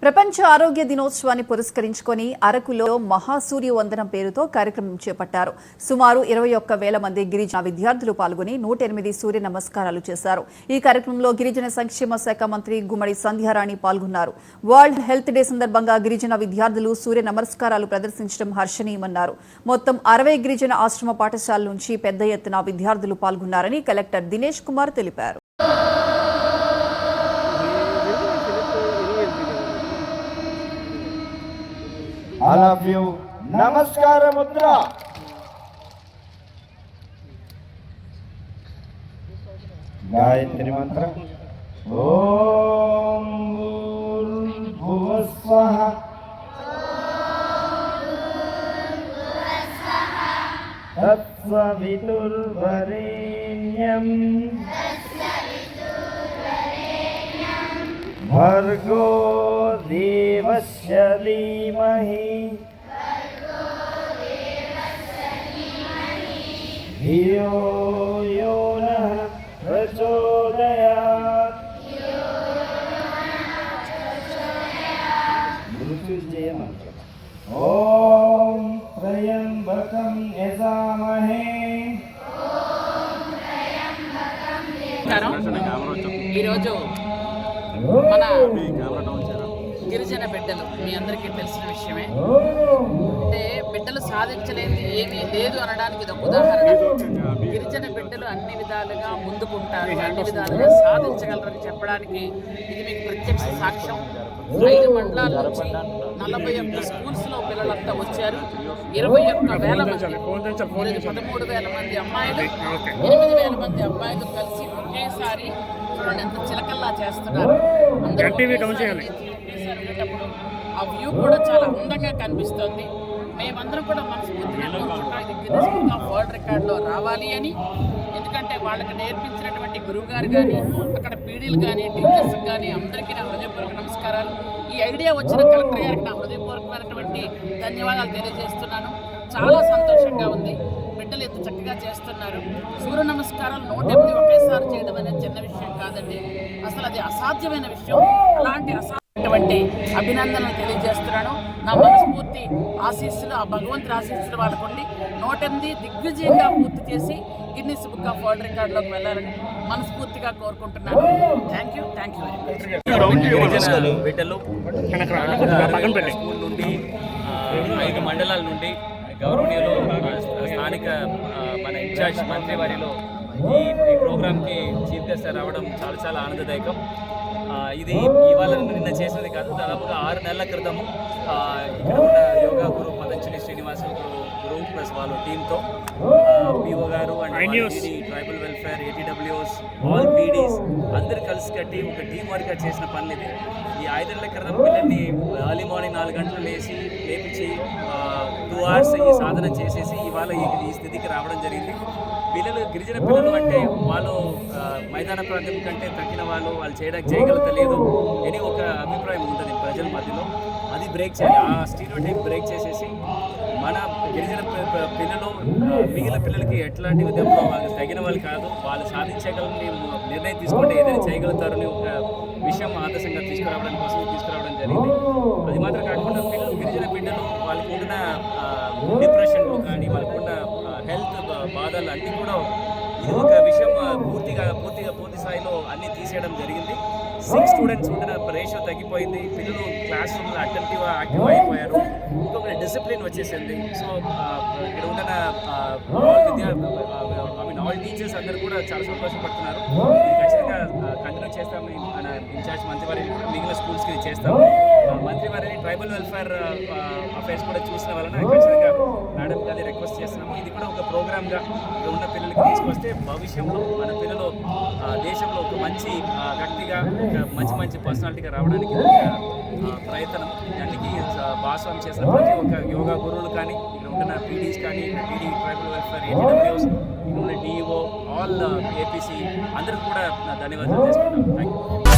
ప్రపంచ ఆరోగ్య దినోత్సవాన్ని పురస్కరించుకొని అరకులో మహాసూర్య వందనం పేరుతో కార్యక్రమం చేపట్టారు. సుమారు 21,000 మంది గిరిజన విద్యార్థులు పాల్గొని 108 సూర్య నమస్కారాలు చేశారు. ఈ కార్యక్రమంలో గిరిజన సంక్షేమ శాఖ మంత్రి గుమ్మడి సంధ్యారాణి పాల్గొన్నారు. వరల్డ్ హెల్త్ డే సందర్భంగా గిరిజన విద్యార్థులు సూర్య నమస్కారాలు ప్రదర్శించడం హర్షణీయమన్నారు. మొత్తం 60 గిరిజన ఆశ్రమ పాఠశాలల నుంచి పెద్ద ఎత్తున విద్యార్థులు పాల్గొన్నారని కలెక్టర్ దినేష్ కుమార్ తెలిపారు. All of you, Namaskara Mudra. Gayatri Mantra. Om Bhuvasvaha. Tatsavitur Varenyam. Bhargo Devasya Dhimahi Dhiyo Yo Nah Prachodayat. Mrutyunjaya Mantra. Om Trayambakam Yajamahe. ఈరోజు మన గిరిజన బిడ్డలు మీ అందరికీ తెలిసిన విషయమే. అంటే బిడ్డలు సాధించలేనిది ఏమీ లేదు అనడానికి ఇది ఒక ఉదాహరణ. గిరిజన బిడ్డలు అన్ని విధాలుగా ముందుకుంటారు, అన్ని విధాలుగా సాధించగలరని చెప్పడానికి ఇది మీకు ప్రత్యక్ష సాక్ష్యం. 5 మండలాల నుంచి 41 స్కూల్స్లో పిల్లలంతా వచ్చారు. 21,000 మంది, 13,000 మంది అమ్మాయిలు, 8,000 మంది అబ్బాయిలు కలిసి ఒకేసారి చూడండి ఎంత చిలకల్లా చేస్తున్నారు. ఆ వ్యూ కూడా చాలా అందంగా కనిపిస్తుంది. మేమందరం కూడా మనస్ఫూర్తిగా కోరుకుంటాం ఇది గిన్నెస్ బుక్ ఆఫ్ వరల్డ్ రికార్డులో రావాలి అని. ఎందుకంటే వాళ్ళకి నేర్పించినటువంటి గురువు గారు కానీ, అక్కడ పీడీలు కానీ, టీచర్స్ కానీ అందరికీ నా హృదయపూర్వక నమస్కారాలు. ఈ ఐడియా వచ్చిన కలెక్టర్ గారికి నా హృదయపూర్వకమైనటువంటి ధన్యవాదాలు తెలియజేస్తున్నాను. చాలా సంతోషంగా ఉంది. బిడ్డలు ఎంత చక్కగా చేస్తున్నారు. సూర్య నమస్కారాలు 108 ఒకేసారి చేయడం అనేది చిన్న విషయం కాదండి. అసలు అది అసాధ్యమైన విషయం. అలాంటి అసాధ్యమైనటువంటి అభినందనలు తెలియజేస్తున్నాను. నా మనస్ఫూర్తి ఆశీస్సులు, ఆ భగవంతుడి ఆశీస్సులు వాళ్ళకుండి 108 దిగ్విజయంగా పూర్తి చేసి గిన్నిస్ బుక్ ఆఫ్ వరల్డ్ రికార్డులోకి వెళ్ళాలని మనస్ఫూర్తిగా కోరుకుంటున్నాను. Thank you very much. బిడ్డలు స్కూల్ నుండి 5 మండలాల నుండి గౌరవనీయులు స్థానిక మన ఇన్ఛార్జ్ మంత్రి వారిలో ఈ ప్రోగ్రామ్కి చీఫ్ గెస్ట్ రావడం చాలా చాలా ఆనందదాయకం. ఇది ఇవాళ నిన్న చేసినది కాదు, దాదాపుగా 6 నెలల క్రితము ఇక్కడ ఉన్న యోగా గురు పతంజలి శ్రీనివాస గురు ప్లస్ వాళ్ళ టీంతో పిఓ గారు and tribal welfare, ATWS, all PDs అందరు కలిసి కట్టి ఒక టీం వర్క్గా చేసిన పనులు ఇది. ఈ 5 నెలల క్రితం పిల్లల్ని ఎర్లీ మార్నింగ్ 4 గంటలు లేపించి 2 hours ఈ సాధన చేసేసి ఇవాళ ఈ స్థితికి రావడం జరిగింది. పిల్లలు గిరిజన పిల్లలు అంటే వాళ్ళు మైదాన ప్రాంతం కంటే తగ్గిన వాళ్ళు చేయగలగలేదు అని ఒక అభిప్రాయం ఉంటుంది ప్రజల మధ్యలో. అది బ్రేక్ చేయాలి. ఆ స్టీరియోటైప్ బ్రేక్ చేసేసి మన గిరిజన పిల్లలు మిగిలిన పిల్లలకి ఎట్లాంటి విధంలో వాళ్ళు తగిన వాళ్ళు కాదు, వాళ్ళు సాధించగలని నిర్ణయం తీసుకుంటే ఏదైనా చేయగలుగుతారని ఒక విషయం ఆదర్శంగా తీసుకురావడం జరిగింది. అది మాత్రం కాకుండా పిల్లలు గిరిజన బిడ్డలు వాళ్ళకు ఉన్న డిప్రెషన్లు కానీ వాళ్ళకున్న హెల్త్ బాధలు అన్నీ కూడా ఇది ఒక విషయం పూర్తి స్థాయిలో అన్నీ తీసేయడం జరిగింది. 6 స్టూడెంట్స్ ఉండిన రేషియో తగ్గిపోయింది. పిల్లలు క్లాస్ రూమ్లో యాక్టివ్ అయిపోయారు. ఇంకొక డిసిప్లిన్ వచ్చేసింది. సో ఇక్కడ ఉన్న ఆల్ టీచర్స్ అందరూ కూడా చాలా సంతోషపడుతున్నారు. ఇది ఖచ్చితంగా కంటిన్యూ చేస్తామని మన ఇన్ఛార్జ్ మంత్రి వారిని కూడా మిగిలిన స్కూల్స్కి చేస్తాము. మంత్రి వారిని ట్రైబల్ వెల్ఫేర్ అఫైర్స్ కూడా చూసిన వలన ఖచ్చితంగా మేడంకి అది రిక్వెస్ట్ చేస్తున్నాము. ఇది కూడా ఒక ప్రోగ్రామ్గా ఉన్న పిల్లలకి తీసుకొస్తే భవిష్యంలో మన పిల్లలు దేశంలో ఒక మంచి వ్యక్తిగా, ఒక మంచి పర్సనాలిటీగా రావడానికి ఒక ప్రయత్నం. దానికి భాగస్వామ్యం చేసిన ప్రతి ఒక్క యోగా గురువులు కానీ, ఇక్కడ ఉంటున్న పీడీస్ కానీ, ట్రైబల్ వెల్ఫేర్, ATWS, ఇక్కడ ఉన్న DEO, ఆల్ APC అందరికీ కూడా ధన్యవాదాలు చేసుకుంటాం. Thank you.